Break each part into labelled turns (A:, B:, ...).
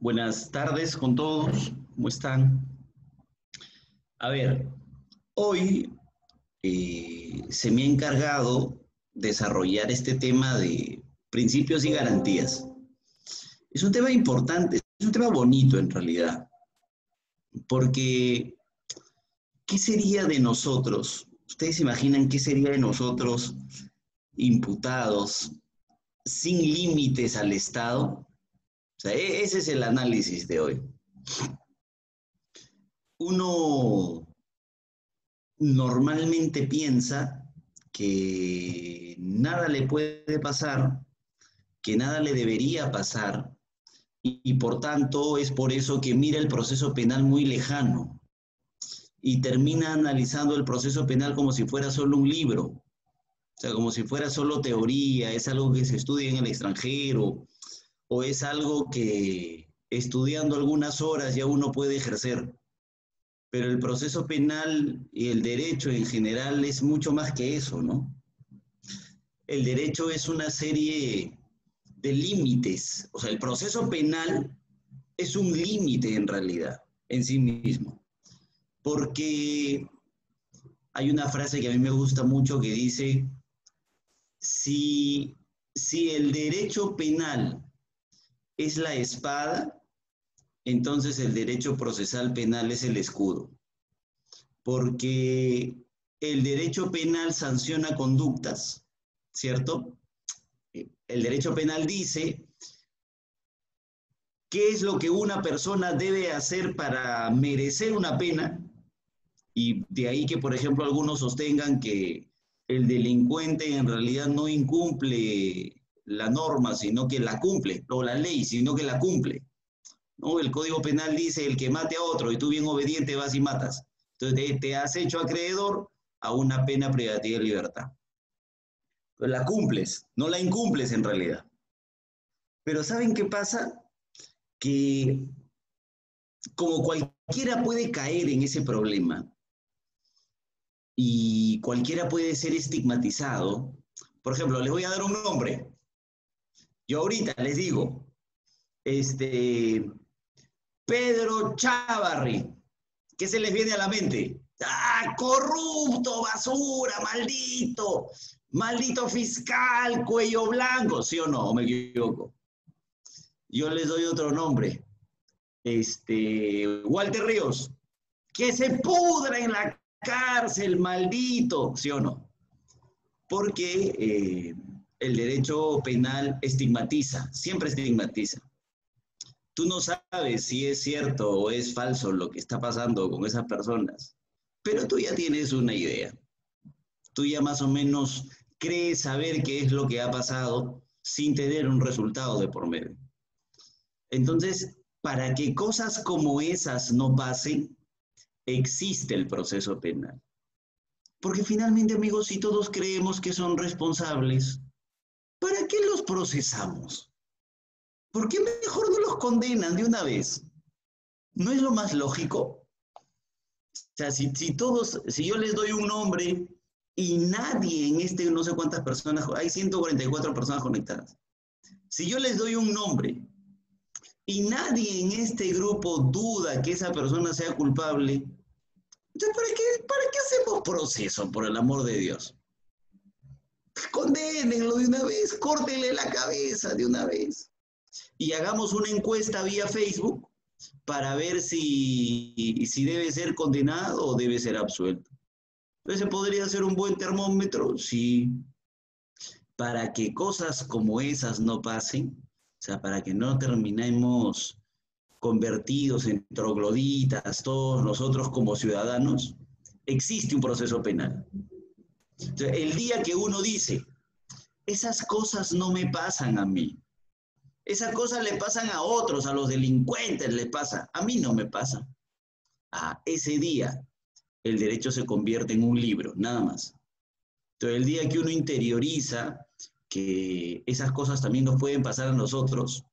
A: Buenas tardes con todos, ¿cómo están? A ver, hoy se me ha encargado desarrollar este tema de principios y garantías. Es un tema importante, es un tema bonito en realidad, porque ¿qué sería de nosotros? ¿Ustedes se imaginan qué sería de nosotros imputados sin límites al Estado? O sea, ese es el análisis de hoy. Uno normalmente piensa que nada le puede pasar, que nada le debería pasar, y por tanto es por eso que mira el proceso penal muy lejano y termina analizando el proceso penal como si fuera solo un libro, o sea, como si fuera solo teoría, es algo que se estudia en el extranjero o es algo que estudiando algunas horas ya uno puede ejercer. Pero el proceso penal y el derecho en general es mucho más que eso, ¿no? El derecho es una serie de límites, o sea, el proceso penal es un límite en realidad, en sí mismo, porque hay una frase que a mí me gusta mucho que dice, si el derecho penal es la espada, entonces el derecho procesal penal es el escudo, porque el derecho penal sanciona conductas, ¿cierto? El derecho penal dice qué es lo que una persona debe hacer para merecer una pena, y de ahí que, por ejemplo, algunos sostengan que el delincuente en realidad no incumple la norma, sino que la cumple, o la ley, sino que la cumple, ¿no? El Código Penal dice el que mate a otro y tú bien obediente vas y matas. Entonces te has hecho acreedor a una pena privativa de libertad. Pues la cumples, no la incumples en realidad. Pero ¿saben qué pasa? Que como cualquiera puede caer en ese problema y cualquiera puede ser estigmatizado, por ejemplo, les voy a dar un nombre. Yo ahorita les digo, Pedro Chávarri, ¿qué se les viene a la mente? ¡Ah, corrupto, basura, maldito! Maldito fiscal, cuello blanco, ¿sí o no? ¿O me equivoco? Yo les doy otro nombre. Walter Ríos, que se pudra en la cárcel, maldito, ¿sí o no? Porque el derecho penal estigmatiza, siempre estigmatiza. Tú no sabes si es cierto o es falso lo que está pasando con esas personas, pero tú ya tienes una idea. Tú ya más o menos crees saber qué es lo que ha pasado sin tener un resultado de por medio. Entonces, para que cosas como esas no pasen, existe el proceso penal. Porque finalmente, amigos, si todos creemos que son responsables, ¿para qué los procesamos? ¿Por qué mejor no los condenan de una vez? ¿No es lo más lógico? O sea, si yo les doy un nombre y nadie en no sé cuántas personas, hay 144 personas conectadas. Si yo les doy un nombre y nadie en este grupo duda que esa persona sea culpable, entonces ¿para qué hacemos proceso, por el amor de Dios? Condénenlo de una vez, córtenle la cabeza de una vez. Y hagamos una encuesta vía Facebook para ver si debe ser condenado o debe ser absuelto. Entonces, ¿podría ser un buen termómetro? Sí. Para que cosas como esas no pasen, o sea, para que no terminemos convertidos en trogloditas, todos nosotros como ciudadanos, existe un proceso penal. Entonces, el día que uno dice, esas cosas no me pasan a mí, esas cosas le pasan a otros, a los delincuentes les pasa, a mí no me pasa. A ese día, el derecho se convierte en un libro, nada más. Entonces, el día que uno interioriza que esas cosas también nos pueden pasar a nosotros,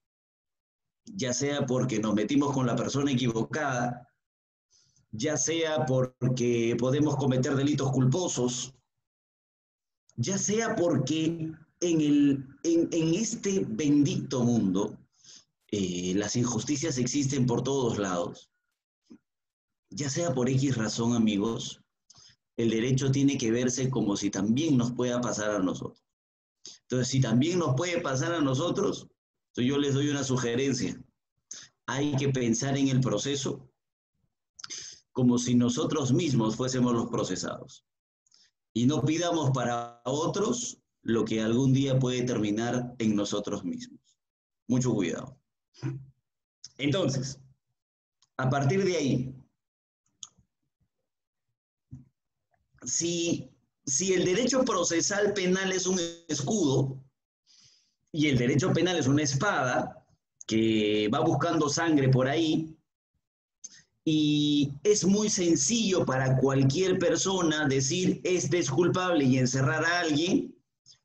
A: ya sea porque nos metimos con la persona equivocada, ya sea porque podemos cometer delitos culposos, ya sea porque en este bendito mundo las injusticias existen por todos lados. Ya sea por X razón, amigos, el derecho tiene que verse como si también nos pueda pasar a nosotros. Entonces, si también nos puede pasar a nosotros, entonces yo les doy una sugerencia. Hay que pensar en el proceso como si nosotros mismos fuésemos los procesados. Y no pidamos para otros lo que algún día puede terminar en nosotros mismos. Mucho cuidado. Entonces, a partir de ahí, si el derecho procesal penal es un escudo y el derecho penal es una espada que va buscando sangre por ahí, y es muy sencillo para cualquier persona decir este es culpable y encerrar a alguien,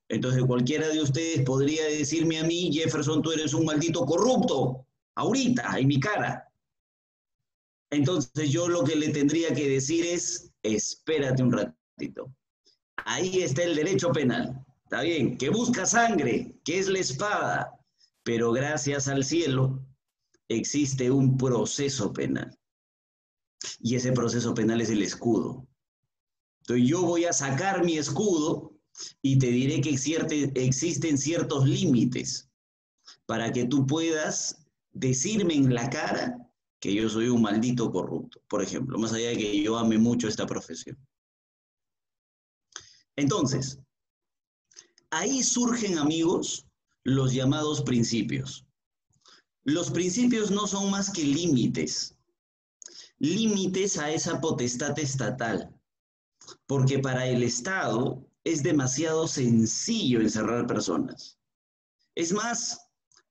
A: entonces cualquiera de ustedes podría decirme a mí, Jefferson, tú eres un maldito corrupto, ahorita, en mi cara. Entonces yo lo que le tendría que decir es, espérate un ratito. Ahí está el derecho penal, está bien, que busca sangre, que es la espada, pero gracias al cielo existe un proceso penal. Y ese proceso penal es el escudo. Entonces yo voy a sacar mi escudo y te diré que existen ciertos límites para que tú puedas decirme en la cara que yo soy un maldito corrupto, por ejemplo, más allá de que yo ame mucho esta profesión. Entonces, ahí surgen, amigos, los llamados principios. Los principios no son más que límites a esa potestad estatal, porque para el Estado es demasiado sencillo encerrar personas. Es más,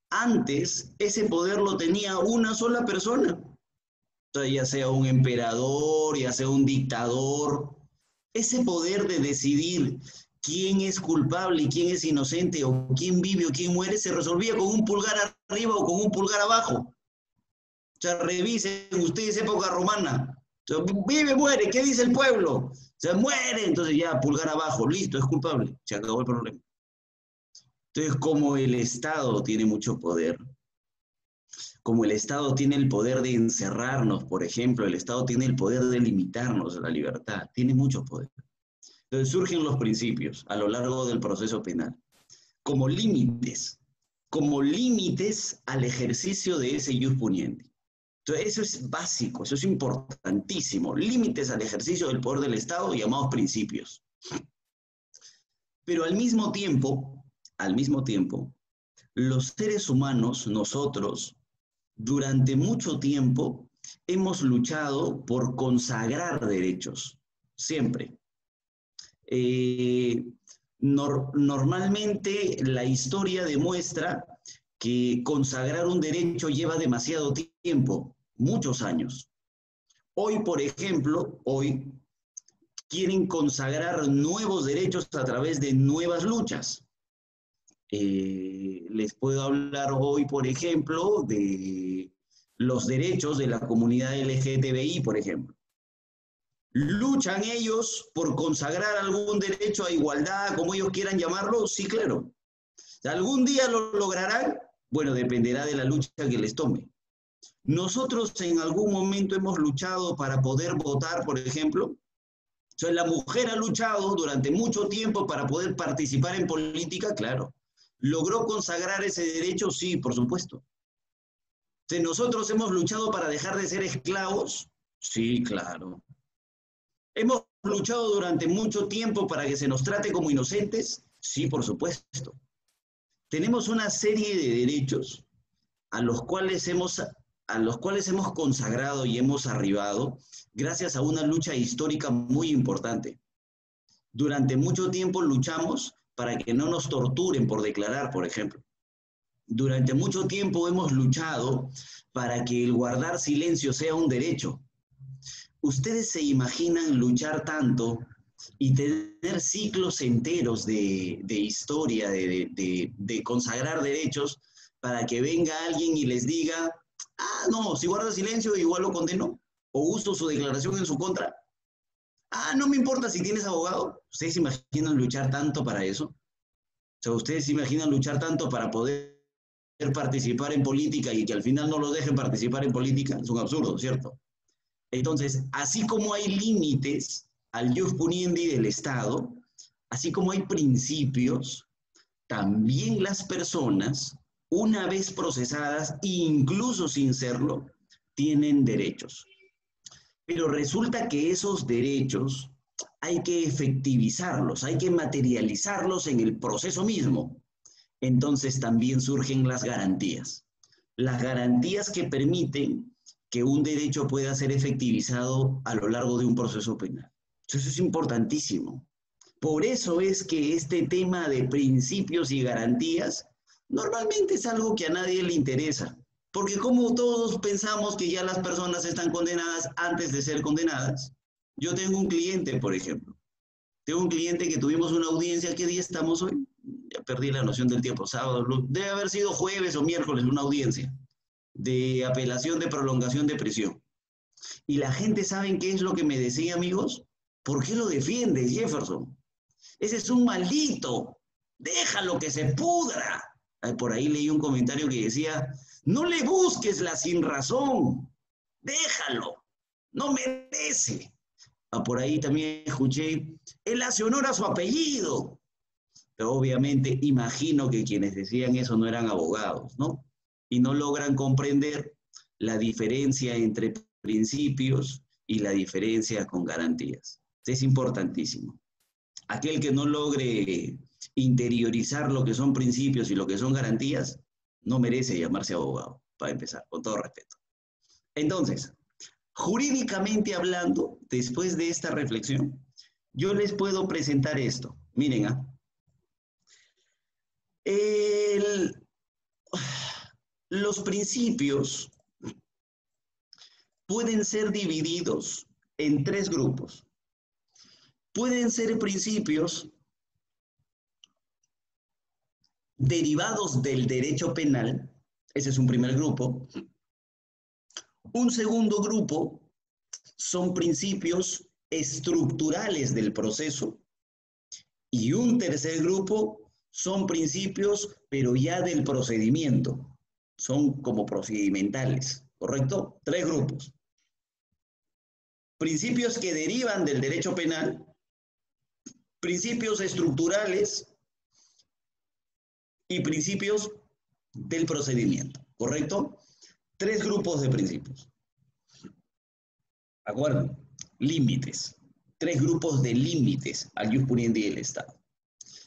A: antes ese poder lo tenía una sola persona, entonces, ya sea un emperador, ya sea un dictador, ese poder de decidir quién es culpable y quién es inocente, o quién vive o quién muere, se resolvía con un pulgar arriba o con un pulgar abajo. O sea, revisen ustedes época romana. O sea, vive, muere, ¿qué dice el pueblo? O sea, muere, entonces ya, pulgar abajo, listo, es culpable, se acabó el problema. Entonces, como el Estado tiene mucho poder, como el Estado tiene el poder de encerrarnos, por ejemplo, el Estado tiene el poder de limitarnos la libertad, tiene mucho poder. Entonces surgen los principios a lo largo del proceso penal, como límites al ejercicio de ese ius puniendi. Entonces eso es básico, eso es importantísimo, límites al ejercicio del poder del Estado llamados principios. Pero al mismo tiempo, los seres humanos, nosotros, durante mucho tiempo hemos luchado por consagrar derechos, siempre. Normalmente la historia demuestra que consagrar un derecho lleva demasiado tiempo, muchos años. Hoy, por ejemplo, quieren consagrar nuevos derechos a través de nuevas luchas. Les puedo hablar hoy, por ejemplo, de los derechos de la comunidad LGTBI, por ejemplo. ¿Luchan ellos por consagrar algún derecho a igualdad, como ellos quieran llamarlo? Sí, claro. ¿Algún día lo lograrán? Bueno, dependerá de la lucha que les tome. Nosotros en algún momento hemos luchado para poder votar, por ejemplo. O sea, la mujer ha luchado durante mucho tiempo para poder participar en política, claro. ¿Logró consagrar ese derecho? Sí, por supuesto. ¿Nosotros hemos luchado para dejar de ser esclavos? Sí, claro. ¿Hemos luchado durante mucho tiempo para que se nos trate como inocentes? Sí, por supuesto. Tenemos una serie de derechos a los cuales hemos consagrado y hemos arribado gracias a una lucha histórica muy importante. Durante mucho tiempo luchamos para que no nos torturen por declarar, por ejemplo. Durante mucho tiempo hemos luchado para que el guardar silencio sea un derecho. ¿Ustedes se imaginan luchar tanto y tener ciclos enteros de historia, de consagrar derechos, para que venga alguien y les diga, no, si guarda silencio igual lo condeno, o uso su declaración en su contra? No me importa si tienes abogado. ¿Ustedes se imaginan luchar tanto para eso? O sea, ¿ustedes se imaginan luchar tanto para poder participar en política y que al final no lo dejen participar en política, es un absurdo, ¿cierto? Entonces, así como hay límites al jus puniendi del Estado, así como hay principios, también las personas, una vez procesadas, incluso sin serlo, tienen derechos. Pero resulta que esos derechos hay que efectivizarlos, hay que materializarlos en el proceso mismo. Entonces también surgen las garantías. Las garantías que permiten que un derecho pueda ser efectivizado a lo largo de un proceso penal. Eso es importantísimo. Por eso es que este tema de principios y garantías normalmente es algo que a nadie le interesa. Porque como todos pensamos que ya las personas están condenadas antes de ser condenadas. Yo tengo un cliente, por ejemplo. Tengo un cliente que tuvimos una audiencia. ¿Qué día estamos hoy? Ya perdí la noción del tiempo. Sábado, debe haber sido jueves o miércoles una audiencia de apelación de prolongación de prisión. Y la gente, ¿saben qué es lo que me decía, amigos? ¿Por qué lo defiendes, Jefferson? Ese es un maldito. Déjalo que se pudra. Por ahí leí un comentario que decía, no le busques la sinrazón. Déjalo. No merece. Por ahí también escuché, él hace honor a su apellido. Pero obviamente imagino que quienes decían eso no eran abogados, ¿no? Y no logran comprender la diferencia entre principios y la diferencia con garantías. Es importantísimo. Aquel que no logre interiorizar lo que son principios y lo que son garantías, no merece llamarse abogado, para empezar, con todo respeto. Entonces, jurídicamente hablando, después de esta reflexión, yo les puedo presentar esto. Miren, los principios pueden ser divididos en tres grupos. Pueden ser principios derivados del derecho penal, ese es un primer grupo. Un segundo grupo son principios estructurales del proceso y un tercer grupo son principios, pero ya del procedimiento, son como procedimentales, ¿correcto? Tres grupos. Principios que derivan del derecho penal, principios estructurales y principios del procedimiento, ¿correcto? Tres grupos de principios. ¿Acuerdo? Límites. Tres grupos de límites al jus puniendi del Estado.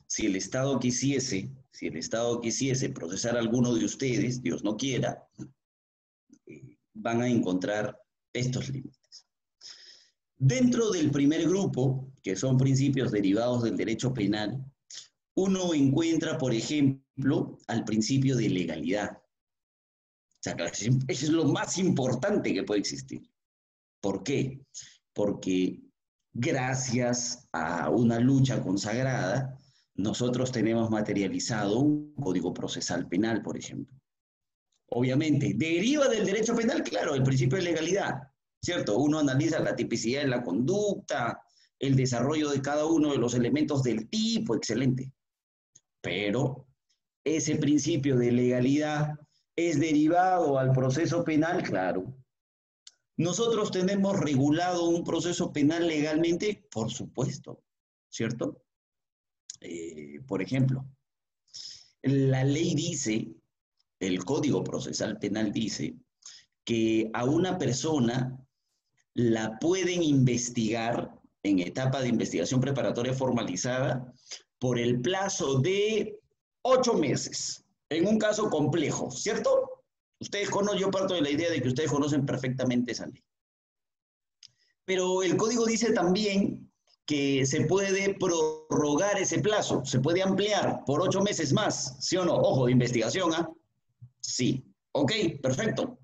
A: Si el Estado quisiese procesar a alguno de ustedes, Dios no quiera, van a encontrar estos límites. Dentro del primer grupo, que son principios derivados del derecho penal, uno encuentra, por ejemplo, al principio de legalidad. O sea, eso es lo más importante que puede existir. ¿Por qué? Porque gracias a una lucha consagrada, nosotros tenemos materializado un código procesal penal, por ejemplo. Obviamente, deriva del derecho penal, claro, el principio de legalidad, ¿cierto? Uno analiza la tipicidad de la conducta, el desarrollo de cada uno de los elementos del tipo, excelente. Pero ese principio de legalidad es derivado al proceso penal, claro. ¿Nosotros tenemos regulado un proceso penal legalmente? Por supuesto, ¿cierto? Por ejemplo, la ley dice, el Código Procesal Penal dice, que a una persona la pueden investigar en etapa de investigación preparatoria formalizada por el plazo de 8 meses, en un caso complejo, ¿cierto? Ustedes conocen, yo parto de la idea de que ustedes conocen perfectamente esa ley. Pero el código dice también que se puede prorrogar ese plazo, se puede ampliar por 8 meses más, ¿sí o no? Ojo, de investigación, ¿ah? Sí. Ok, perfecto.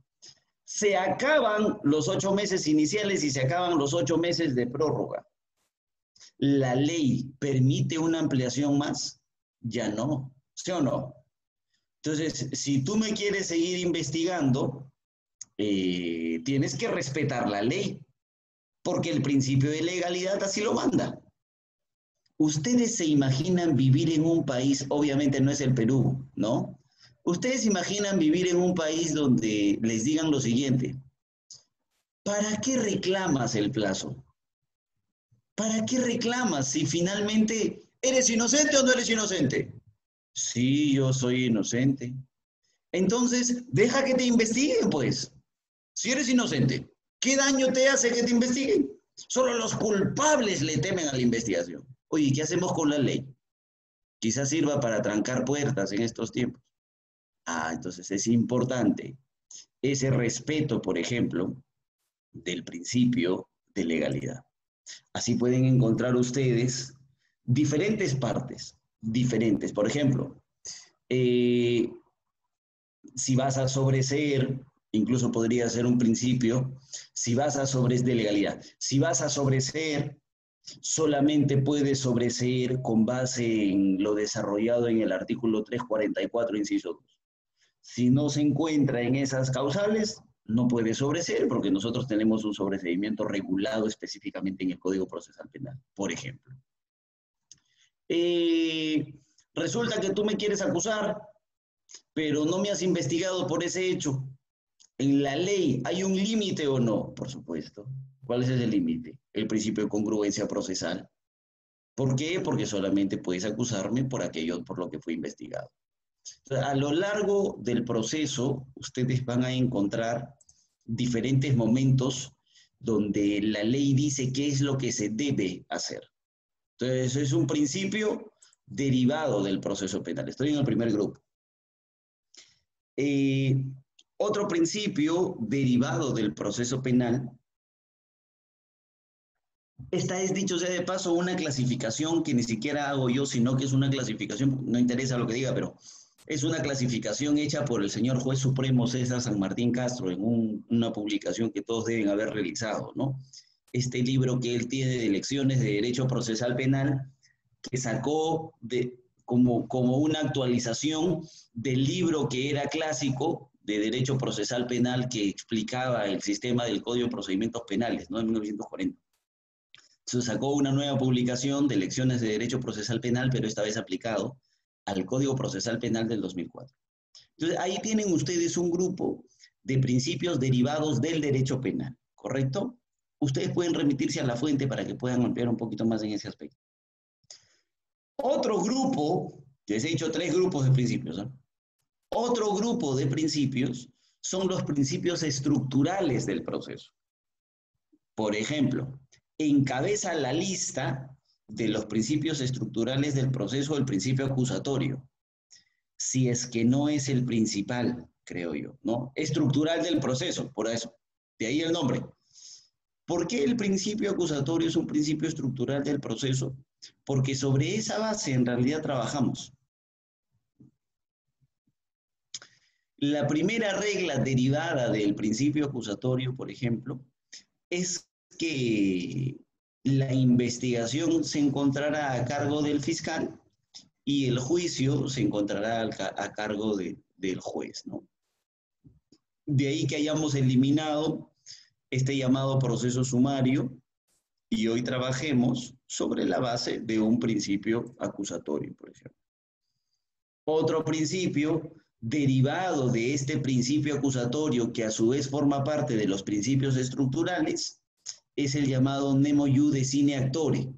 A: Se acaban los 8 meses iniciales y se acaban los 8 meses de prórroga. ¿La ley permite una ampliación más? Ya no, ¿sí o no? Entonces, si tú me quieres seguir investigando, tienes que respetar la ley, porque el principio de legalidad así lo manda. Ustedes se imaginan vivir en un país, obviamente no es el Perú, ¿no? ¿Ustedes imaginan vivir en un país donde les digan lo siguiente? ¿Para qué reclamas el plazo? ¿Para qué reclamas si finalmente eres inocente o no eres inocente? Sí, yo soy inocente. Entonces, deja que te investiguen, pues. Si eres inocente, ¿qué daño te hace que te investiguen? Solo los culpables le temen a la investigación. Oye, ¿qué hacemos con la ley? Quizás sirva para trancar puertas en estos tiempos. Entonces es importante ese respeto, por ejemplo, del principio de legalidad. Así pueden encontrar ustedes diferentes partes, diferentes. Por ejemplo, eh, si vas a sobreseer, incluso podría ser un principio, si vas a sobreseer de legalidad, si vas a sobreseer, solamente puedes sobreseer con base en lo desarrollado en el artículo 344, inciso 2. Si no se encuentra en esas causales, no puede sobreseer porque nosotros tenemos un sobreseimiento regulado específicamente en el Código Procesal Penal, por ejemplo. Resulta que tú me quieres acusar, pero no me has investigado por ese hecho. ¿En la ley hay un límite o no? Por supuesto. ¿Cuál es ese límite? El principio de congruencia procesal. ¿Por qué? Porque solamente puedes acusarme por aquello por lo que fui investigado. A lo largo del proceso, ustedes van a encontrar diferentes momentos donde la ley dice qué es lo que se debe hacer. Entonces, eso es un principio derivado del proceso penal. Estoy en el primer grupo. Otro principio derivado del proceso penal, esta es, dicho sea de paso, una clasificación que ni siquiera hago yo, sino que es una clasificación, no interesa lo que diga, pero es una clasificación hecha por el señor juez supremo César San Martín Castro en una publicación que todos deben haber realizado, ¿no? Este libro que él tiene de lecciones de Derecho Procesal Penal, que sacó como una actualización del libro que era clásico de Derecho Procesal Penal que explicaba el sistema del Código de Procedimientos Penales, ¿no? En 1940. Se sacó una nueva publicación de lecciones de Derecho Procesal Penal, pero esta vez aplicado al Código Procesal Penal del 2004. Entonces, ahí tienen ustedes un grupo de principios derivados del derecho penal, ¿correcto? Ustedes pueden remitirse a la fuente para que puedan ampliar un poquito más en ese aspecto. Otro grupo, les he dicho 3 grupos de principios, ¿no? Otro grupo de principios son los principios estructurales del proceso. Por ejemplo, encabeza la lista de los principios estructurales del proceso el principio acusatorio, si es que no es el principal, creo yo, ¿no? Estructural del proceso, por eso, de ahí el nombre. ¿Por qué el principio acusatorio es un principio estructural del proceso? Porque sobre esa base en realidad trabajamos. La primera regla derivada del principio acusatorio, por ejemplo, es que la investigación se encontrará a cargo del fiscal y el juicio se encontrará a cargo del juez, ¿no? De ahí que hayamos eliminado este llamado proceso sumario y hoy trabajemos sobre la base de un principio acusatorio, por ejemplo. Otro principio derivado de este principio acusatorio, que a su vez forma parte de los principios estructurales, es el llamado nemo iude sine actore,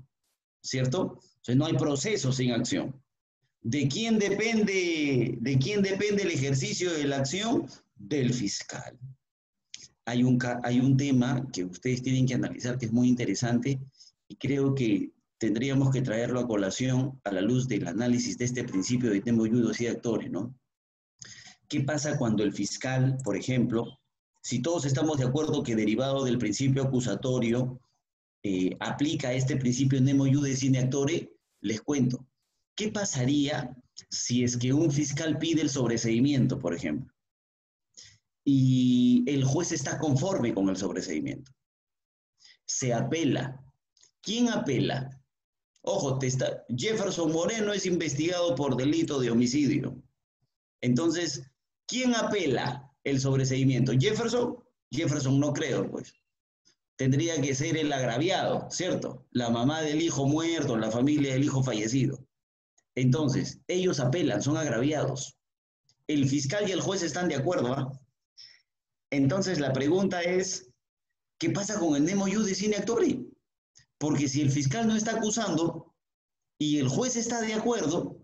A: ¿cierto? O sea, no hay proceso sin acción. ¿De quién depende el ejercicio de la acción? Del fiscal. Hay un tema que ustedes tienen que analizar que es muy interesante y creo que tendríamos que traerlo a colación a la luz del análisis de este principio de nemo iude sine actore, ¿no? ¿Qué pasa cuando el fiscal, por ejemplo, si todos estamos de acuerdo que derivado del principio acusatorio aplica este principio nemo iude sine actore? Les cuento. ¿Qué pasaría si es que un fiscal pide el sobreseimiento, por ejemplo, y el juez está conforme con el sobreseimiento? Se apela. ¿Quién apela? Ojo, Jefferson Moreno es investigado por delito de homicidio. Entonces, ¿quién apela el sobreseimiento? ¿Jefferson? Jefferson no creo, pues. Tendría que ser el agraviado, ¿cierto? La mamá del hijo muerto, la familia del hijo fallecido. Entonces, ellos apelan, son agraviados. el fiscal y el juez están de acuerdo, ¿ah? Entonces la pregunta es, ¿qué pasa con el nemo iudice sine actori? Porque si el fiscal no está acusando y el juez está de acuerdo,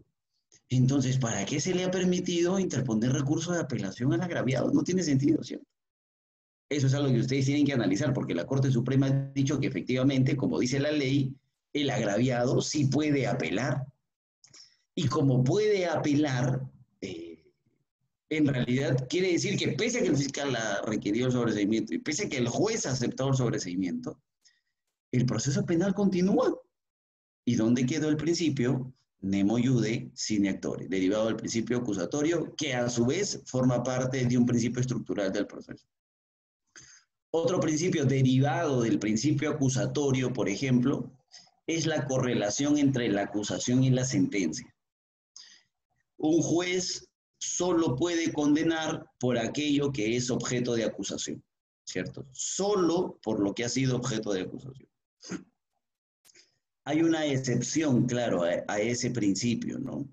A: entonces ¿para qué se le ha permitido interponer recurso de apelación al agraviado? No tiene sentido, ¿cierto? Eso es algo que ustedes tienen que analizar, porque la Corte Suprema ha dicho que efectivamente, como dice la ley, el agraviado sí puede apelar. Y como puede apelar, en realidad quiere decir que pese a que el fiscal ha requerido el sobreseimiento y pese a que el juez ha aceptado el sobreseimiento, el proceso penal continúa. ¿Y dónde quedó el principio? Nemo iudice sine actori, derivado del principio acusatorio, que a su vez forma parte de un principio estructural del proceso. Otro principio derivado del principio acusatorio, por ejemplo, es la correlación entre la acusación y la sentencia. Un juez solo puede condenar por aquello que es objeto de acusación, ¿cierto? Solo por lo que ha sido objeto de acusación. Hay una excepción, claro, a ese principio, ¿no?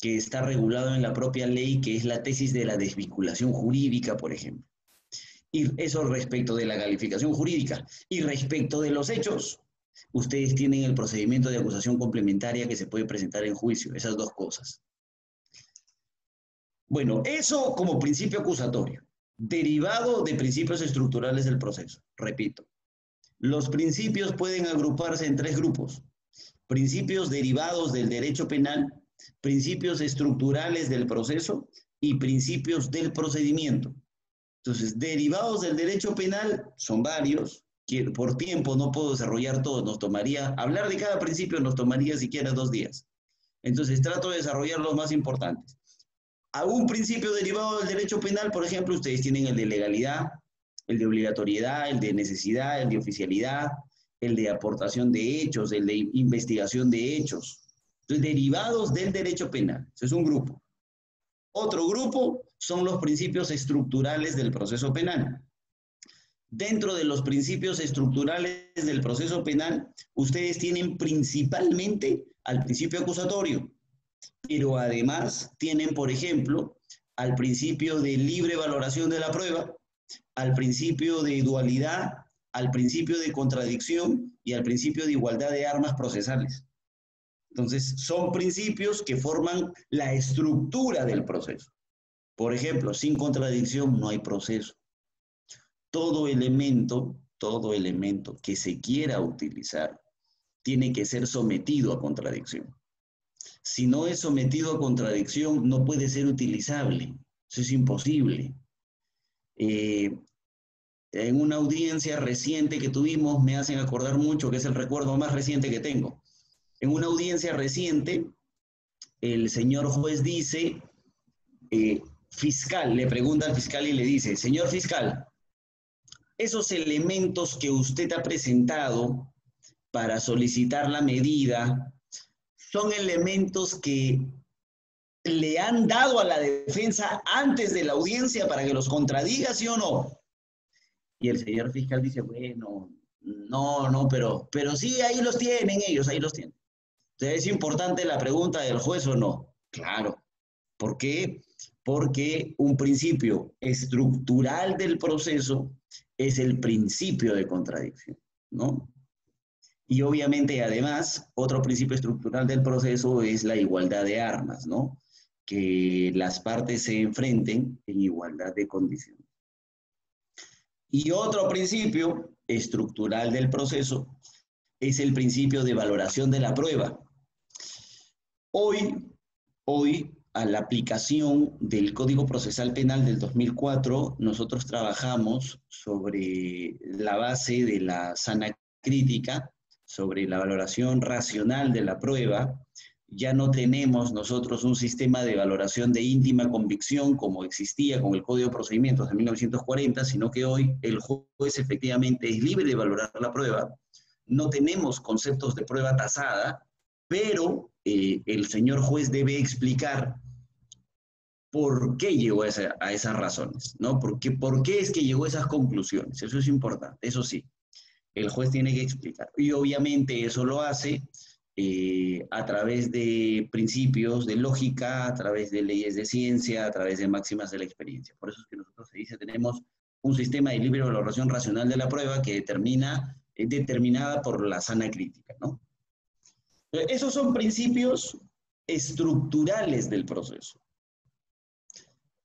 A: Que está regulado en la propia ley, que es la tesis de la desvinculación jurídica, por ejemplo. Y eso respecto de la calificación jurídica. Y respecto de los hechos, ustedes tienen el procedimiento de acusación complementaria que se puede presentar en juicio, esas dos cosas. Bueno, eso como principio acusatorio, derivado de principios estructurales del proceso. Repito, los principios pueden agruparse en tres grupos: principios derivados del derecho penal, principios estructurales del proceso y principios del procedimiento. Entonces, derivados del derecho penal son varios, que por tiempo no puedo desarrollar todos, nos tomaría, hablar de cada principio nos tomaría siquiera 2 días. Entonces, trato de desarrollar los más importantes. A un principio derivado del derecho penal, por ejemplo, ustedes tienen el de legalidad, el de obligatoriedad, el de necesidad, el de oficialidad, el de aportación de hechos, el de investigación de hechos. Entonces, derivados del derecho penal. Ese es un grupo. Otro grupo son los principios estructurales del proceso penal. Dentro de los principios estructurales del proceso penal, ustedes tienen principalmente al principio acusatorio, pero además tienen, por ejemplo, al principio de libre valoración de la prueba, al principio de dualidad, al principio de contradicción y al principio de igualdad de armas procesales. Entonces, son principios que forman la estructura del proceso. Por ejemplo, sin contradicción no hay proceso. Todo elemento que se quiera utilizar tiene que ser sometido a contradicción. Si no es sometido a contradicción, no puede ser utilizable. Eso es imposible. En una audiencia reciente que tuvimos, me hacen acordar mucho, que es el recuerdo más reciente que tengo. En una audiencia reciente, el señor juez dice, fiscal, le pregunta al fiscal y le dice, señor fiscal, esos elementos que usted ha presentado para solicitar la medida son elementos que le han dado a la defensa antes de la audiencia para que los contradiga, ¿sí o no? Y el señor fiscal dice, bueno, no, pero sí, ahí los tienen ellos, ahí los tienen. Entonces, ¿es importante la pregunta del juez o no? Claro. ¿Por qué? Porque un principio estructural del proceso es el principio de contradicción, ¿no? Y obviamente, además, otro principio estructural del proceso es la igualdad de armas, ¿no? Que las partes se enfrenten en igualdad de condiciones. Y otro principio estructural del proceso es el principio de valoración de la prueba. Hoy, a la aplicación del Código Procesal Penal del 2004, nosotros trabajamos sobre la base de la sana crítica, sobre la valoración racional de la prueba. Ya no tenemos nosotros un sistema de valoración de íntima convicción como existía con el Código de Procedimientos de 1940, sino que hoy el juez efectivamente es libre de valorar la prueba. No tenemos conceptos de prueba tasada, pero el señor juez debe explicar por qué llegó a esas razones, ¿no? ¿Por qué es que llegó a esas conclusiones? Eso es importante, eso sí. El juez tiene que explicar. Y obviamente eso lo hace a través de principios de lógica, a través de leyes de ciencia, a través de máximas de la experiencia. Por eso es que nosotros se dice tenemos un sistema de libre valoración racional de la prueba que es determinada por la sana crítica, ¿no? Esos son principios estructurales del proceso.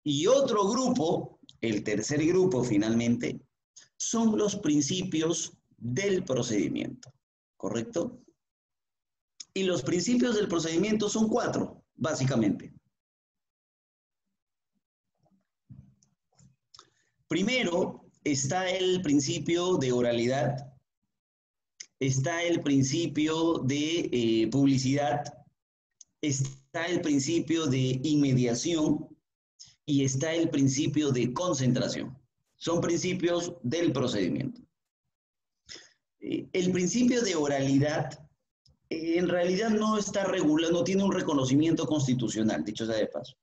A: Y otro grupo, el tercer grupo finalmente, son los principios del procedimiento, ¿correcto? Y los principios del procedimiento son 4, básicamente. Primero está el principio de oralidad, está el principio de publicidad, está el principio de inmediación y está el principio de concentración. Son principios del procedimiento. El principio de oralidad en realidad no está regulado, no tiene un reconocimiento constitucional, dicho sea de paso.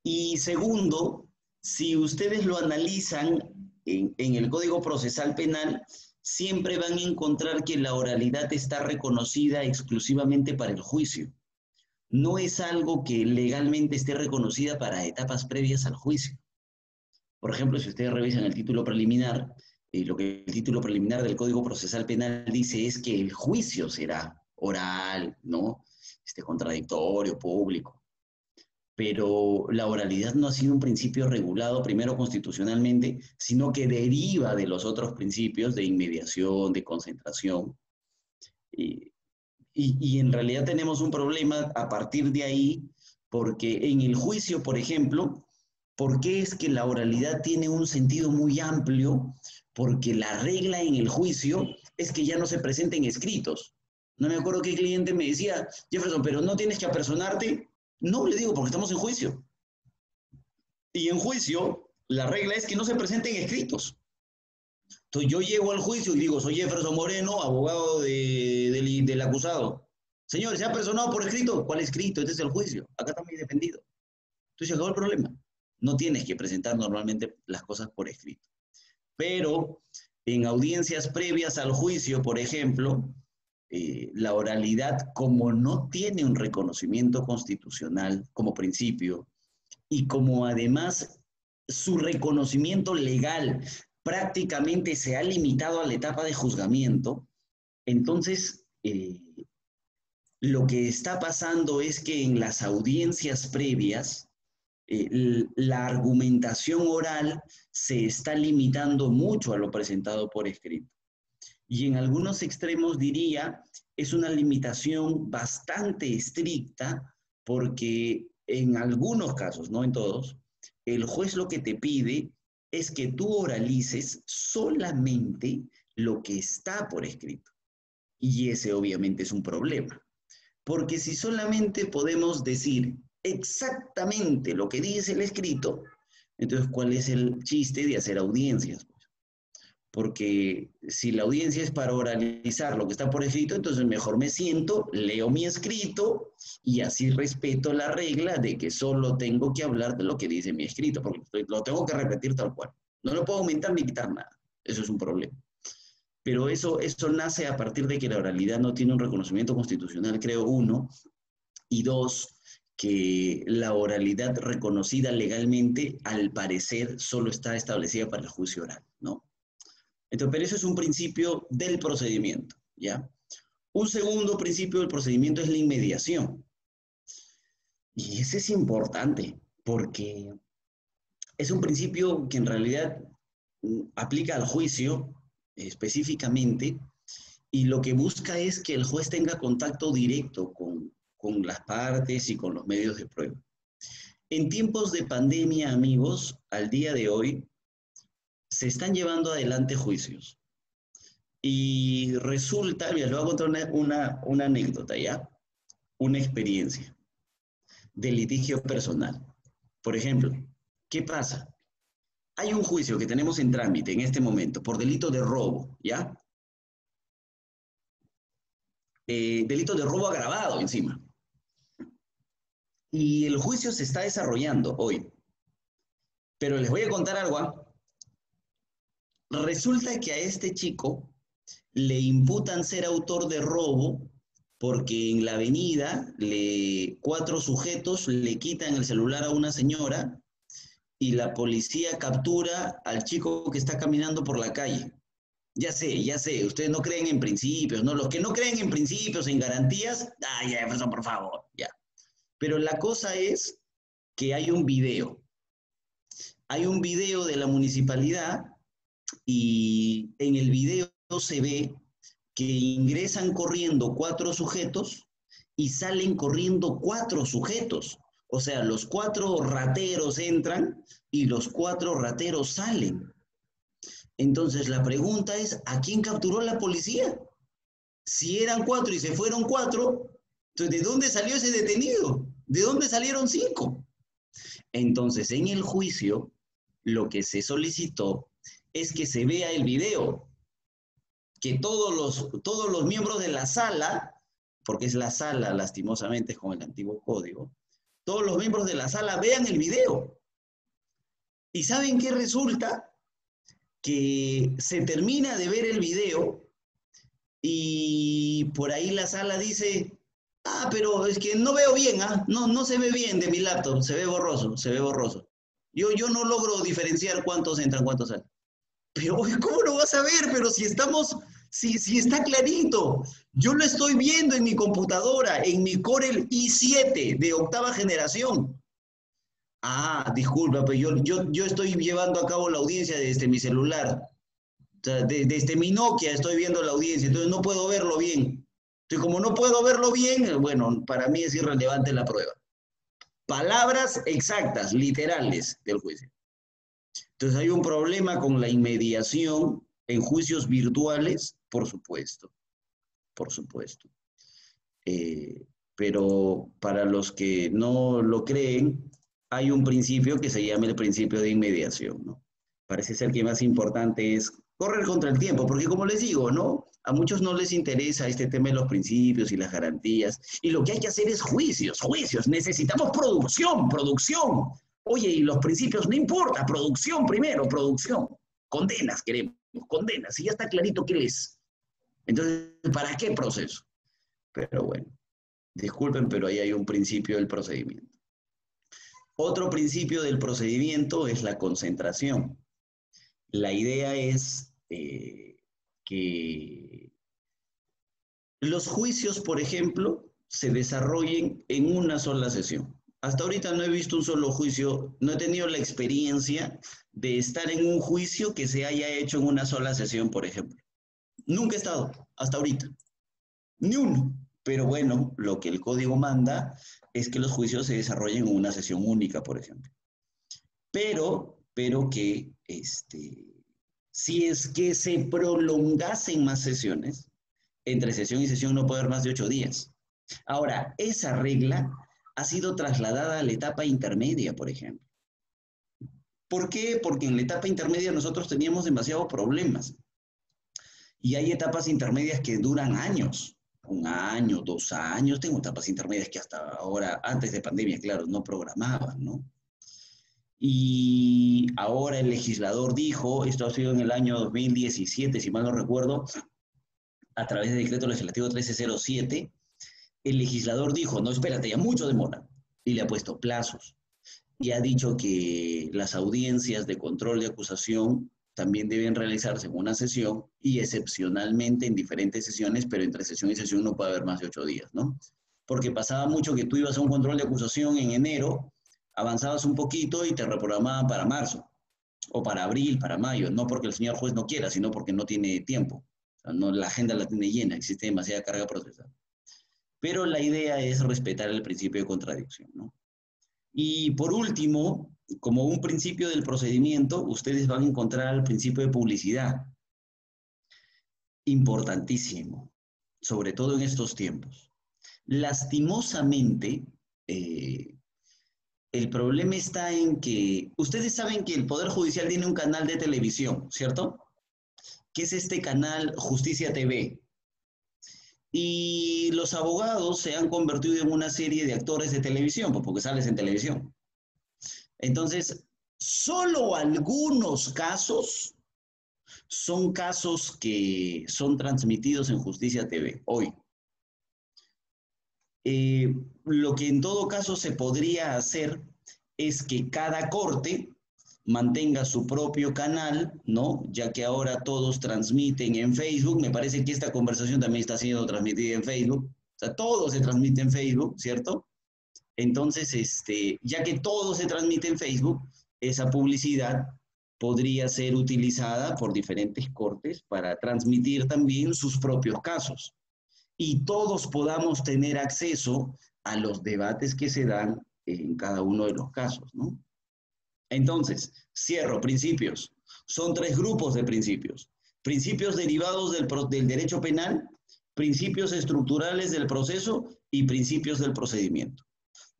A: Y segundo, si ustedes lo analizan en el Código Procesal Penal, siempre van a encontrar que la oralidad está reconocida exclusivamente para el juicio. No es algo que legalmente esté reconocida para etapas previas al juicio. Por ejemplo, si ustedes revisan el título preliminar, lo que el título preliminar del Código Procesal Penal dice es que el juicio será oral, ¿no? Contradictorio, público. Pero la oralidad no ha sido un principio regulado primero constitucionalmente, sino que deriva de los otros principios de inmediación, de concentración. Y en realidad tenemos un problema a partir de ahí, porque en el juicio, por ejemplo, ¿por qué es que la oralidad tiene un sentido muy amplio? Porque la regla en el juicio es que ya no se presenten escritos. No me acuerdo qué cliente me decía, Jefferson, pero no tienes que apersonarte. No, le digo, porque estamos en juicio. Y en juicio, la regla es que no se presenten escritos. Entonces yo llego al juicio y digo, soy Jefferson Moreno, abogado del acusado. Señor, ¿se ha personado por escrito? ¿Cuál escrito? Este es el juicio. Acá está mi defendido. Entonces se acabó el problema. No tienes que presentar normalmente las cosas por escrito. Pero en audiencias previas al juicio, por ejemplo, la oralidad, como no tiene un reconocimiento constitucional como principio, y como además su reconocimiento legal prácticamente se ha limitado a la etapa de juzgamiento, entonces lo que está pasando es que en las audiencias previas, la argumentación oral se está limitando mucho a lo presentado por escrito. Y en algunos extremos diría, es una limitación bastante estricta porque en algunos casos, no en todos, el juez lo que te pide es que tú oralices solamente lo que está por escrito. Y ese obviamente es un problema. Porque si solamente podemos decir exactamente lo que dice el escrito, entonces, ¿cuál es el chiste de hacer audiencias? Porque si la audiencia es para oralizar lo que está por escrito, entonces mejor me siento, leo mi escrito y así respeto la regla de que solo tengo que hablar de lo que dice mi escrito, porque lo tengo que repetir tal cual. No lo puedo aumentar ni quitar nada. Eso es un problema. Pero eso nace a partir de que la oralidad no tiene un reconocimiento constitucional, creo, 1, y 2, que la oralidad reconocida legalmente, al parecer, solo está establecida para el juicio oral, ¿no? Entonces, pero eso es un principio del procedimiento, ¿ya? Un segundo principio del procedimiento es la inmediación. Y ese es importante, porque es un principio que en realidad aplica al juicio específicamente, y lo que busca es que el juez tenga contacto directo con las partes y con los medios de prueba. En tiempos de pandemia, amigos, al día de hoy, se están llevando adelante juicios. Y resulta, mira, les voy a contar una anécdota, ¿ya? Una experiencia de litigio personal. Por ejemplo, ¿qué pasa? Hay un juicio que tenemos en trámite en este momento por delito de robo, ¿ya? Delito de robo agravado encima. Y el juicio se está desarrollando hoy. Pero les voy a contar algo, ¿eh? Resulta que a este chico le imputan ser autor de robo porque en la avenida 4 sujetos le quitan el celular a una señora y la policía captura al chico que está caminando por la calle. Ya sé, ustedes no creen en principios, ¿no? Los que no creen en principios, en garantías, ya, Jefferson, por favor, ya. Pero la cosa es que hay un video. Hay un video de la municipalidad y en el video se ve que ingresan corriendo 4 sujetos y salen corriendo 4 sujetos. O sea, los 4 rateros entran y los 4 rateros salen. Entonces la pregunta es, ¿a quién capturó la policía? Si eran 4 y se fueron 4, entonces ¿de dónde salió ese detenido? ¿De dónde salieron 5? Entonces, en el juicio, lo que se solicitó es que se vea el video, que todos los miembros de la sala, porque es la sala, lastimosamente, es con el antiguo código, todos los miembros de la sala vean el video. ¿Y saben qué resulta? Que se termina de ver el video y por ahí la sala dice, pero es que no veo bien, no se ve bien de mi laptop, se ve borroso, se ve borroso. Yo no logro diferenciar cuántos entran, cuántos salen. Pero, ¿cómo lo vas a ver? Pero si está clarito. Yo lo estoy viendo en mi computadora, en mi Corel i7 de 8ª generación. Disculpa, pero yo estoy llevando a cabo la audiencia desde mi celular. O sea, desde mi Nokia estoy viendo la audiencia, entonces no puedo verlo bien. Entonces, como no puedo verlo bien, bueno, para mí es irrelevante la prueba. Palabras exactas, literales del juicio. Entonces, ¿hay un problema con la inmediación en juicios virtuales? Por supuesto, por supuesto. Pero para los que no lo creen, hay un principio que se llama el principio de inmediación, ¿no? Parece ser que más importante es correr contra el tiempo, porque como les digo, ¿no? A muchos no les interesa este tema de los principios y las garantías, y lo que hay que hacer es juicios, necesitamos producción. Oye, y los principios no importa, producción primero, producción. Condenas queremos, condenas, y ya está clarito qué es. Entonces, ¿para qué proceso? Pero bueno, disculpen, pero ahí hay un principio del procedimiento. Otro principio del procedimiento es la concentración. La idea es que los juicios, por ejemplo, se desarrollen en una sola sesión. Hasta ahorita no he visto un solo juicio, no he tenido la experiencia de estar en un juicio que se haya hecho en una sola sesión, por ejemplo. Nunca he estado, hasta ahorita. Ni uno. Pero bueno, lo que el código manda es que los juicios se desarrollen en una sesión única, por ejemplo. Pero que si es que se prolongasen más sesiones, entre sesión y sesión no puede haber más de 8 días. Ahora, esa regla ha sido trasladada a la etapa intermedia, por ejemplo. ¿Por qué? Porque en la etapa intermedia nosotros teníamos demasiados problemas. Y hay etapas intermedias que duran años. 1 año, 2 años. Tengo etapas intermedias que hasta ahora, antes de pandemia, claro, no programaban, ¿no? Y ahora el legislador dijo, esto ha sido en el año 2017, si mal no recuerdo, a través del decreto legislativo 1307, el legislador dijo, no, espérate, ya mucho demora, y le ha puesto plazos. Y ha dicho que las audiencias de control de acusación también deben realizarse en una sesión y excepcionalmente en diferentes sesiones, pero entre sesión y sesión no puede haber más de 8 días, ¿no? Porque pasaba mucho que tú ibas a un control de acusación en enero, avanzabas un poquito y te reprogramaban para marzo, o para abril, para mayo, no porque el señor juez no quiera, sino porque no tiene tiempo. O sea, no, la agenda la tiene llena, existe demasiada carga procesal. Pero la idea es respetar el principio de contradicción, ¿no? Y por último, como un principio del procedimiento, ustedes van a encontrar el principio de publicidad. Importantísimo, sobre todo en estos tiempos. Lastimosamente, el problema está en que ustedes saben que el Poder Judicial tiene un canal de televisión, ¿cierto? Que es este canal Justicia TV. Y los abogados se han convertido en una serie de actores de televisión, porque sales en televisión. Entonces, solo algunos casos son casos que son transmitidos en Justicia TV hoy. Lo que en todo caso se podría hacer es que cada corte mantenga su propio canal, ¿no? Ya que ahora todos transmiten en Facebook. Me parece que esta conversación también está siendo transmitida en Facebook. O sea, todo se transmite en Facebook, ¿cierto? Entonces, ya que todo se transmite en Facebook, esa publicidad podría ser utilizada por diferentes cortes para transmitir también sus propios casos y todos podamos tener acceso a los debates que se dan en cada uno de los casos, ¿no? Entonces, cierro, principios. Son tres grupos de principios. Principios derivados del derecho penal, principios estructurales del proceso y principios del procedimiento.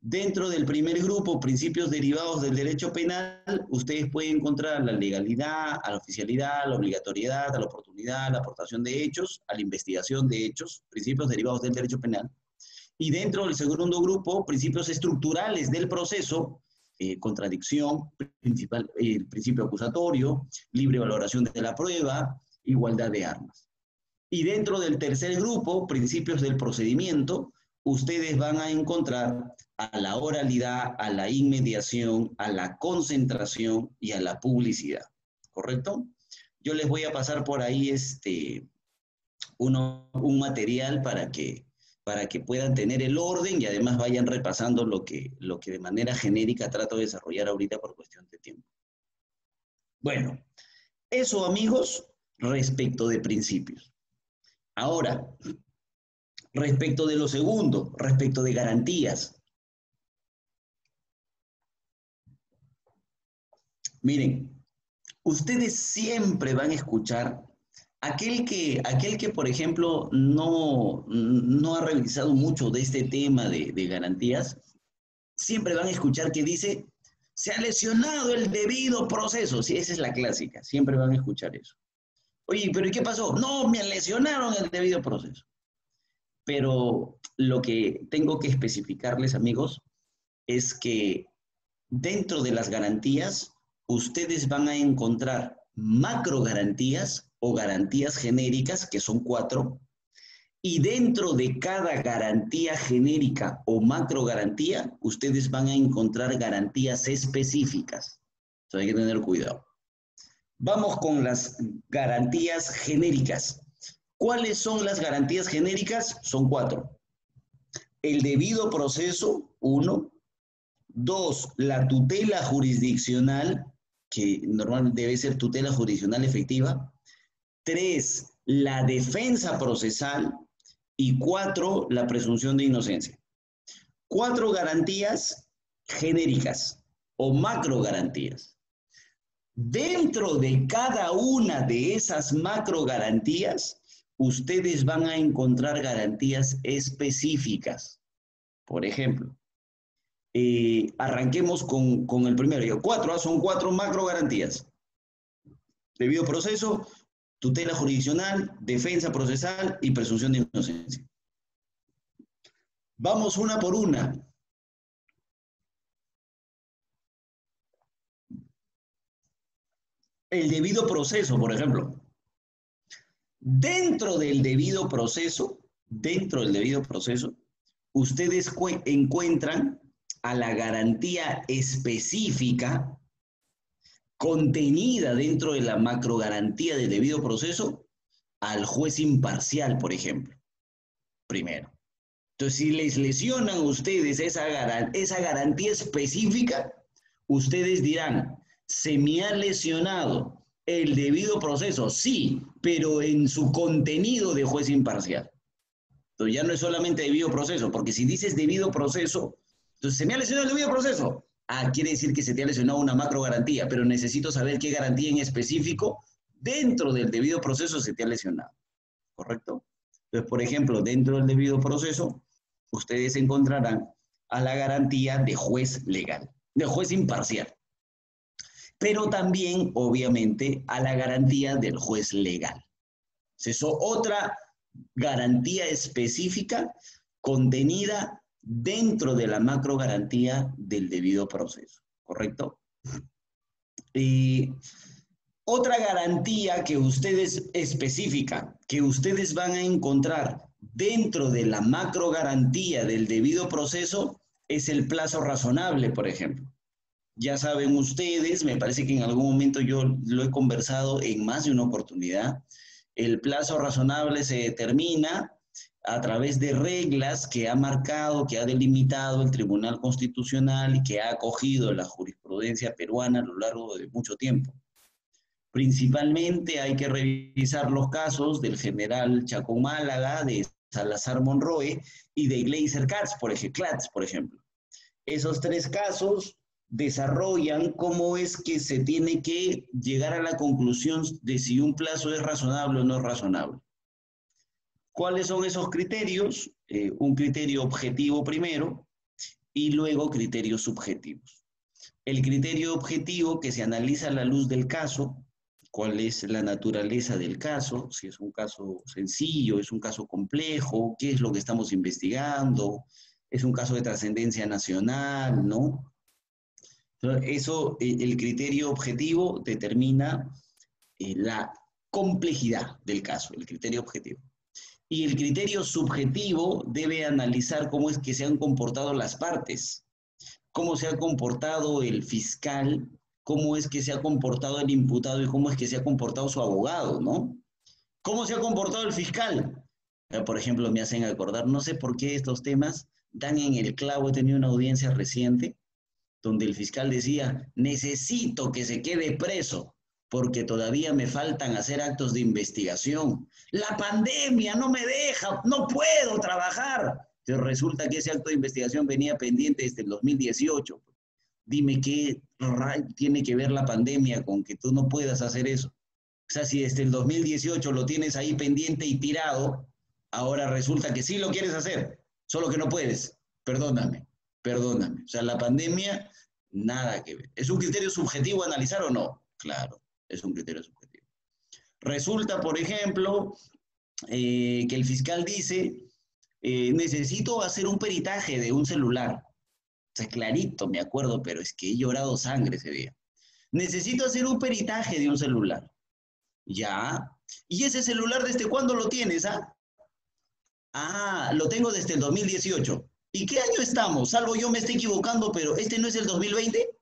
A: Dentro del primer grupo, principios derivados del derecho penal, ustedes pueden encontrar la legalidad, a la oficialidad, a la obligatoriedad, a la oportunidad, a la aportación de hechos, a la investigación de hechos, principios derivados del derecho penal. Y dentro del segundo grupo, principios estructurales del proceso, contradicción, principio acusatorio, libre valoración de la prueba, igualdad de armas. Y dentro del tercer grupo, principios del procedimiento, ustedes van a encontrar a la oralidad, a la inmediación, a la concentración y a la publicidad. ¿Correcto? Yo les voy a pasar por ahí un material para que puedan tener el orden y además vayan repasando lo que de manera genérica trato de desarrollar ahorita por cuestión de tiempo. Bueno, eso, amigos, respecto de principios. Ahora, respecto de lo segundo, respecto de garantías. Miren, ustedes siempre van a escuchar aquel que por ejemplo, no ha revisado mucho de este tema de garantías, siempre van a escuchar que dice, se ha lesionado el debido proceso. Sí, esa es la clásica, siempre van a escuchar eso. Oye, ¿pero y qué pasó? No, me lesionaron el debido proceso. Pero lo que tengo que especificarles, amigos, es que dentro de las garantías, ustedes van a encontrar macro garantías o garantías genéricas, que son 4, y dentro de cada garantía genérica o macro garantía, ustedes van a encontrar garantías específicas. Entonces hay que tener cuidado. Vamos con las garantías genéricas. ¿Cuáles son las garantías genéricas? Son 4. El debido proceso, 1. 2, la tutela jurisdiccional, que normalmente debe ser tutela jurisdiccional efectiva. 3, la defensa procesal. Y 4, la presunción de inocencia. 4 garantías genéricas o macro garantías. Dentro de cada una de esas macro garantías, ustedes van a encontrar garantías específicas. Por ejemplo, arranquemos con el primero. 4, son 4 macro garantías. Debido proceso, tutela jurisdiccional, defensa procesal y presunción de inocencia. Vamos una por una. El debido proceso, por ejemplo. Dentro del debido proceso, ustedes encuentran a la garantía específica contenida dentro de la macro garantía del debido proceso al juez imparcial, por ejemplo. Primero. Entonces, si les lesionan ustedes esa garantía específica, ustedes dirán, ¿se me ha lesionado el debido proceso? Sí, pero en su contenido de juez imparcial. Entonces, ya no es solamente debido proceso, porque si dices debido proceso, entonces, ¿se me ha lesionado el debido proceso? Ah, quiere decir que se te ha lesionado una macro garantía, pero necesito saber qué garantía en específico dentro del debido proceso se te ha lesionado. ¿Correcto? Entonces, por ejemplo, dentro del debido proceso, ustedes encontrarán a la garantía de juez legal, de juez imparcial. Pero también, obviamente, a la garantía del juez legal. Eso, otra garantía específica contenida dentro de la macro garantía del debido proceso, ¿correcto? Y otra garantía que ustedes específica, que ustedes van a encontrar Dentro de la macro garantía del debido proceso es el plazo razonable, por ejemplo. Ya saben ustedes, me parece que en algún momento yo lo he conversado en más de una oportunidad, el plazo razonable se determina a través de reglas que ha marcado, que ha delimitado el Tribunal Constitucional y que ha acogido la jurisprudencia peruana a lo largo de mucho tiempo. Principalmente hay que revisar los casos del general Chacón Málaga, de Salazar Monroe y de Gleiser Katz, por ejemplo. Esos tres casos desarrollan cómo es que se tiene que llegar a la conclusión de si un plazo es razonable o no es razonable. ¿Cuáles son esos criterios? Un criterio objetivo primero y luego criterios subjetivos. El criterio objetivo que se analiza a la luz del caso, cuál es la naturaleza del caso, si es un caso sencillo, es un caso complejo, qué es lo que estamos investigando, es un caso de trascendencia nacional, ¿no? Eso, el criterio objetivo determina la complejidad del caso, el criterio objetivo. Y el criterio subjetivo debe analizar cómo es que se han comportado las partes, cómo se ha comportado el fiscal, cómo es que se ha comportado el imputado y cómo es que se ha comportado su abogado, ¿no? ¿Cómo se ha comportado el fiscal? Por ejemplo, me hacen acordar, no sé por qué estos temas dan en el clavo. He tenido una audiencia reciente donde el fiscal decía, necesito que se quede preso porque todavía me faltan hacer actos de investigación. La pandemia no me deja, no puedo trabajar. Entonces resulta que ese acto de investigación venía pendiente desde el 2018. Dime qué tiene que ver la pandemia con que tú no puedas hacer eso. O sea, si desde el 2018 lo tienes ahí pendiente y tirado, ahora resulta que sí lo quieres hacer, solo que no puedes. Perdóname, perdóname. O sea, la pandemia, nada que ver. ¿Es un criterio subjetivo analizar o no? Claro, es un criterio subjetivo. Resulta, por ejemplo, que el fiscal dice, necesito hacer un peritaje de un celular. O sea, clarito, me acuerdo, pero es que he llorado sangre ese día. Necesito hacer un peritaje de un celular. Ya. ¿Y ese celular desde cuándo lo tienes, ah? Ah, lo tengo desde el 2018. ¿Y qué año estamos? Salvo yo me esté equivocando, pero ¿este no es el 2020?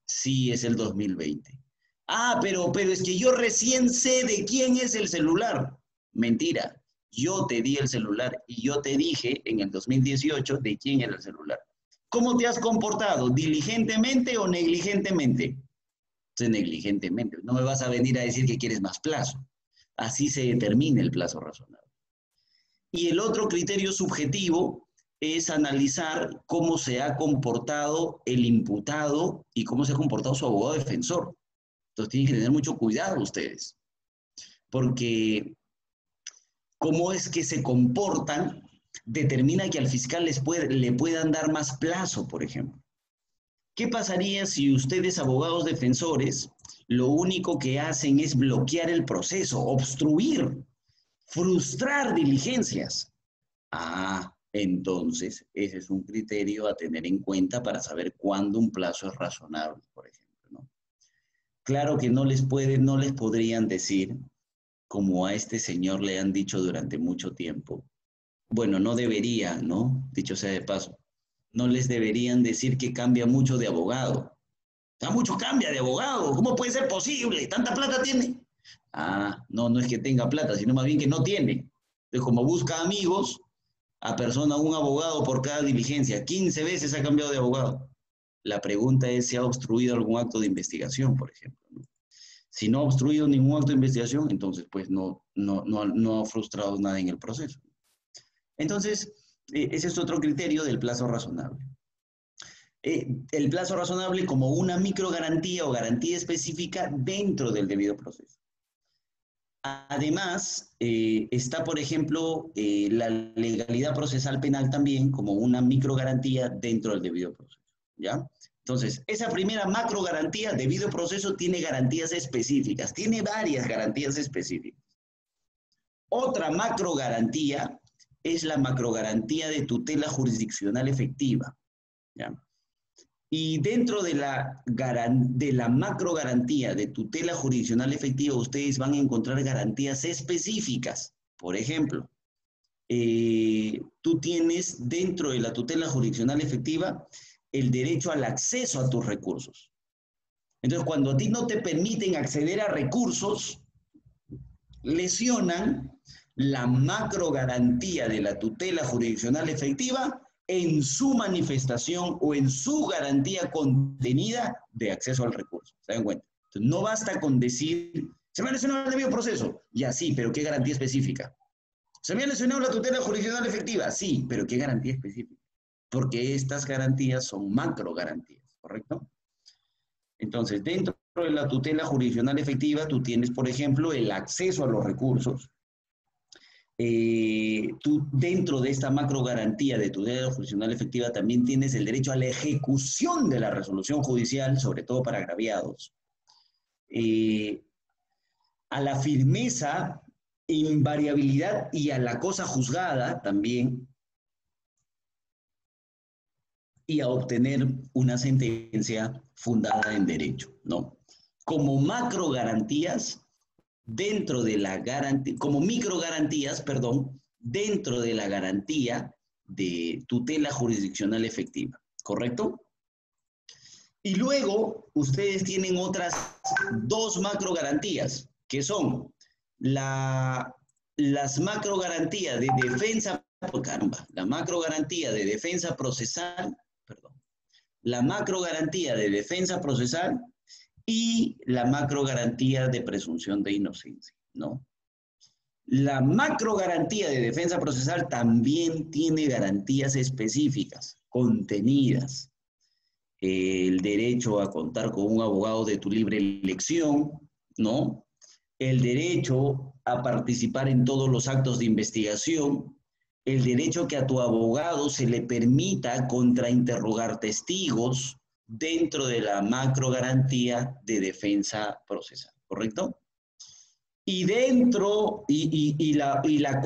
A: Sí, es el 2020. Ah, pero es que yo recién sé de quién es el celular. Mentira. Yo te di el celular y yo te dije en el 2018 de quién era el celular. ¿Cómo te has comportado? ¿Diligentemente o negligentemente? Entonces, negligentemente. No me vas a venir a decir que quieres más plazo. Así se determina el plazo razonable. Y el otro criterio subjetivo es analizar cómo se ha comportado el imputado y cómo se ha comportado su abogado defensor. Entonces tienen que tener mucho cuidado ustedes, porque cómo es que se comportan determina que al fiscal le puedan dar más plazo, por ejemplo. ¿Qué pasaría si ustedes, abogados defensores, lo único que hacen es bloquear el proceso, obstruir, frustrar diligencias? Ah, entonces ese es un criterio a tener en cuenta para saber cuándo un plazo es razonable, por ejemplo, ¿no? Claro que no les podrían decir, como a este señor le han dicho durante mucho tiempo, bueno, no debería, ¿no? Dicho sea de paso, no les deberían decir que cambia mucho de abogado. Ya mucho cambia de abogado, ¿cómo puede ser posible? ¿Tanta plata tiene? Ah, no, no es que tenga plata, sino más bien que no tiene. Entonces, como busca amigos, apersona un abogado por cada diligencia. 15 veces ha cambiado de abogado. La pregunta es si ha obstruido algún acto de investigación, por ejemplo, ¿no? Si no ha obstruido ningún acto de investigación, entonces pues no ha frustrado nada en el proceso. Entonces, ese es otro criterio del plazo razonable. El plazo razonable como una microgarantía o garantía específica dentro del debido proceso. Además, está, por ejemplo, la legalidad procesal penal también como una microgarantía dentro del debido proceso, ¿ya? Entonces, esa primera macrogarantía, debido proceso, tiene garantías específicas, tiene varias garantías específicas. Otra macrogarantía es la macrogarantía de tutela jurisdiccional efectiva, ¿ya? Y dentro de la macrogarantía de tutela jurisdiccional efectiva, ustedes van a encontrar garantías específicas. Por ejemplo, tú tienes dentro de la tutela jurisdiccional efectiva el derecho al acceso a tus recursos. Entonces, cuando a ti no te permiten acceder a recursos, lesionan la macro garantía de la tutela jurisdiccional efectiva en su manifestación o en su garantía contenida de acceso al recurso. ¿Se dan cuenta? Entonces, no basta con decir, se me ha lesionado el debido proceso. Ya sí, pero ¿qué garantía específica? ¿Se me ha lesionado la tutela jurisdiccional efectiva? Sí, pero ¿qué garantía específica? Porque estas garantías son macro garantías, ¿correcto? Entonces, dentro de la tutela jurisdiccional efectiva, tú tienes, por ejemplo, el acceso a los recursos. Tú, dentro de esta macro garantía de tutela jurisdiccional efectiva, también tienes el derecho a la ejecución de la resolución judicial, sobre todo para agraviados. A la firmeza, invariabilidad y a la cosa juzgada también, y a obtener una sentencia fundada en derecho, ¿no? Como macro garantías, dentro de la garantía, como micro garantías, perdón, dentro de la garantía de tutela jurisdiccional efectiva, ¿correcto? Y luego, ustedes tienen otras dos macro garantías, que son las macro garantías de defensa, caramba, la macro garantía de defensa procesal, perdón, la macro garantía de defensa procesal y la macro garantía de presunción de inocencia, ¿no? La macro garantía de defensa procesal también tiene garantías específicas, contenidas. El derecho a contar con un abogado de tu libre elección, ¿no? El derecho a participar en todos los actos de investigación, el derecho que a tu abogado se le permita contrainterrogar testigos dentro de la macro garantía de defensa procesal, ¿correcto? Y dentro, la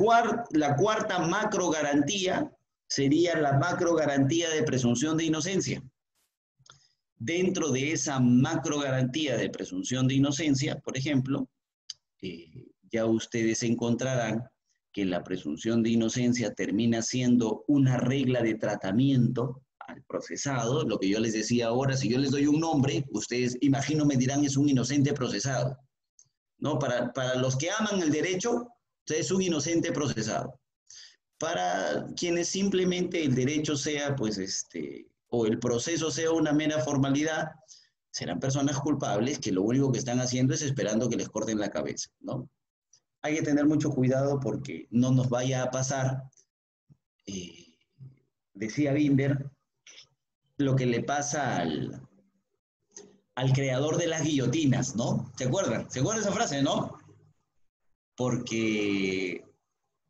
A: cuarta macro garantía sería la macro garantía de presunción de inocencia. Dentro de esa macro garantía de presunción de inocencia, por ejemplo, ya ustedes encontrarán que la presunción de inocencia termina siendo una regla de tratamiento al procesado. Lo que yo les decía ahora, si yo les doy un nombre, ustedes, imagino, me dirán es un inocente procesado, ¿no? Para los que aman el derecho, es un inocente procesado. Para quienes simplemente el derecho sea, pues, o el proceso sea una mera formalidad, serán personas culpables que lo único que están haciendo es esperando que les corten la cabeza, ¿no? Hay que tener mucho cuidado porque no nos vaya a pasar, decía Binder, lo que le pasa al creador de las guillotinas, ¿no? ¿Se acuerdan? ¿Se acuerdan esa frase, no? Porque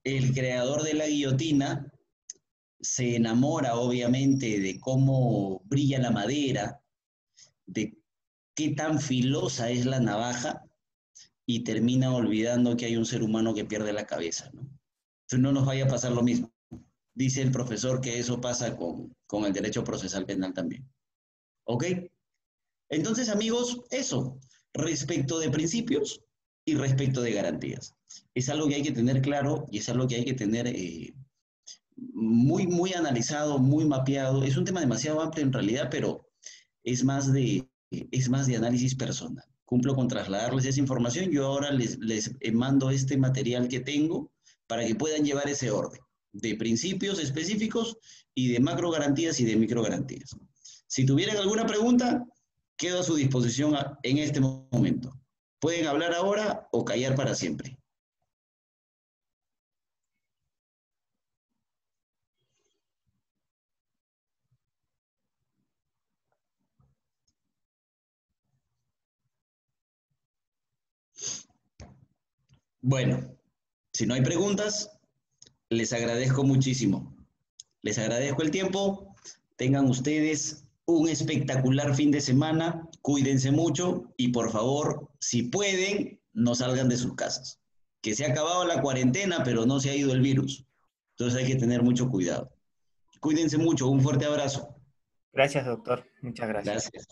A: el creador de la guillotina se enamora, obviamente, de cómo brilla la madera, de qué tan filosa es la navaja, y termina olvidando que hay un ser humano que pierde la cabeza, ¿no? Entonces no nos vaya a pasar lo mismo. Dice el profesor que eso pasa con el derecho procesal penal también. ¿Ok? Entonces, amigos, eso, respecto de principios y respecto de garantías. Es algo que hay que tener claro y es algo que hay que tener muy analizado, muy mapeado. Es un tema demasiado amplio en realidad, pero es más de análisis personal. Cumplo con trasladarles esa información. Yo ahora les mando este material que tengo para que puedan llevar ese orden de principios específicos y de macro garantías y de micro garantías. Si tuvieran alguna pregunta, quedo a su disposición en este momento. Pueden hablar ahora o callar para siempre. Bueno, si no hay preguntas, les agradezco muchísimo. Les agradezco el tiempo. Tengan ustedes un espectacular fin de semana. Cuídense mucho y por favor, si pueden, no salgan de sus casas. Que se ha acabado la cuarentena, pero no se ha ido el virus. Entonces hay que tener mucho cuidado. Cuídense mucho. Un fuerte abrazo.
B: Gracias, doctor. Muchas gracias.
A: Gracias.